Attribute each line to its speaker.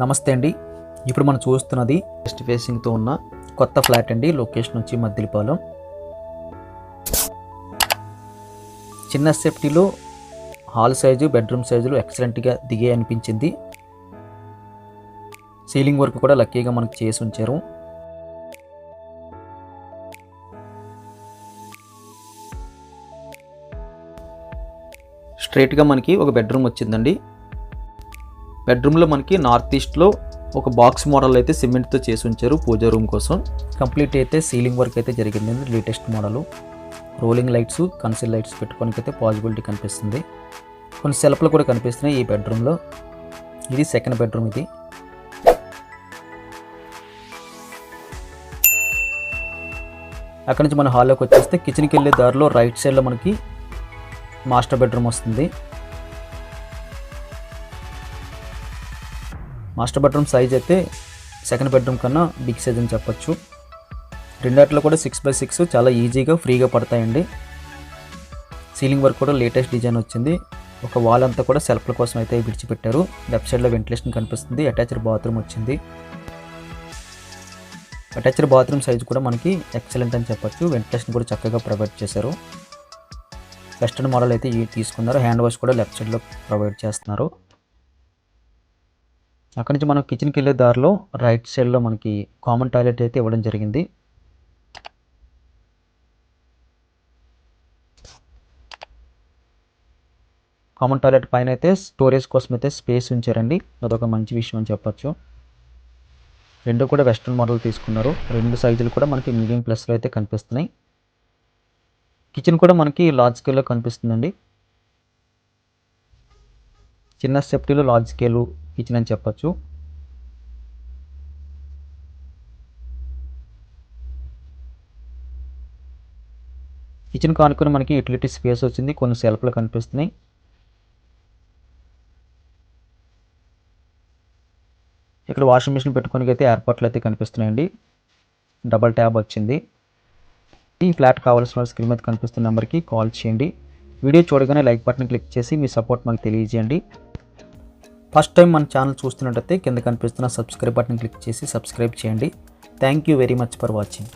Speaker 1: నమస్తే అండి. ఇప్పుడు మనం చూస్తున్నది వెస్ట్ ఫేసింగ్తో ఉన్న కొత్త ఫ్లాట్ అండి. లొకేషన్ వచ్చి మద్దిలపాలెం. చిన్న సేఫ్టీలో హాల్ సైజు, బెడ్రూమ్ సైజులు ఎక్సలెంట్గా దిగే అనిపించింది. సీలింగ్ వర్క్ కూడా లక్కీగా మనకు చేసి ఉంచారు. స్ట్రైట్గా మనకి ఒక బెడ్రూమ్ వచ్చిందండి. బెడ్రూమ్లో మనకి నార్త్ ఈస్ట్లో ఒక బాక్స్ మోడల్ అయితే సిమెంట్తో చేసి ఉంచారు పూజా రూమ్ కోసం. కంప్లీట్ అయితే సీలింగ్ వర్క్ అయితే జరిగిందండి. Latest model rolling lights, conceal lights పెట్టుకోనికి అయితే పాసిబిలిటీ కనిపిస్తుంది. కొన్ని సెల్ఫ్లు కూడా కనిపిస్తున్నాయి ఈ బెడ్రూమ్లో. ఇది సెకండ్ బెడ్రూమ్. ఇది అక్కడి నుంచి మన హాల్లోకి వచ్చేస్తే కిచెన్కి వెళ్ళే దారిలో రైట్ సైడ్లో మనకి మాస్టర్ బెడ్రూమ్ వస్తుంది. మాస్టర్ బెడ్రూమ్ సైజ్ అయితే సెకండ్ బెడ్రూమ్ కన్నా బిగ్ సైజ్ అని చెప్పొచ్చు. రెండాట్లో కూడా 6x6 చాలా ఈజీగా ఫ్రీగా పడతాయండి. సీలింగ్ వర్క్ కూడా లేటెస్ట్ డిజైన్ వచ్చింది. ఒక వాల్ అంతా కూడా సెల్ఫ్ల కోసం అయితే విడిచిపెట్టారు. లెఫ్ట్ సైడ్లో వెంటిలేషన్ కనిపిస్తుంది. అటాచ్డ్ బాత్రూమ్ వచ్చింది. అటాచ్డ్ బాత్రూమ్ సైజ్ కూడా మనకి ఎక్సలెంట్ అని చెప్పొచ్చు. వెంటిలేషన్ కూడా చక్కగా ప్రొవైడ్ చేశారు. వెస్టర్న్ మోడల్ అయితే తీసుకున్నారు. హ్యాండ్ వాష్ కూడా లెఫ్ట్ సైడ్లో ప్రొవైడ్ చేస్తున్నారు. అక్కడి నుంచి మనం కిచెన్కి వెళ్ళే దారిలో రైట్ సైడ్లో మనకి కామన్ టాయిలెట్ అయితే ఇవ్వడం జరిగింది. కామన్ టాయిలెట్ పైన అయితే స్టోరేజ్ కోసం అయితే స్పేస్ ఉంచారండి. అదొక మంచి విషయం అని చెప్పొచ్చు. రెండు కూడా వెస్టర్న్ మోడల్ తీసుకున్నారు. రెండు సైజులు కూడా మనకి మీడియం ప్లస్లో అయితే కనిపిస్తున్నాయి. కిచెన్ కూడా మనకి లార్జ్ స్కేల్లో కనిపిస్తుందండి. చిన్న సేఫ్టీలో లార్జ్ స్కేలు కిచెన్ అని చెప్పొచ్చు. కిచెన్ కానుకొని మనకి యూటిలిటీ స్పేస్ వచ్చింది. కొన్ని సెల్ఫ్లు కనిపిస్తున్నాయి. ఇక్కడ వాషింగ్ మిషన్ పెట్టుకోనికి అయితే ఏర్పాట్లు అయితే కనిపిస్తున్నాయండి. డబల్ ట్యాబ్ వచ్చింది. ఈ ఫ్లాట్ కావాల్సిన వాళ్ళు స్క్రీన్ మీద కనిపిస్తున్న నెంబర్కి కాల్ చేయండి. వీడియో చూడగానే లైక్ బటన్ క్లిక్ చేసి మీ సపోర్ట్ మాకు తెలియజేయండి. ఫస్ట్ టైం మన ఛానల్ చూస్తున్నట్టయితే కింద కనిపిస్తున్న సబ్స్క్రైబ్ బటన్ క్లిక్ చేసి సబ్స్క్రైబ్ చేయండి. Thank you very much for watching.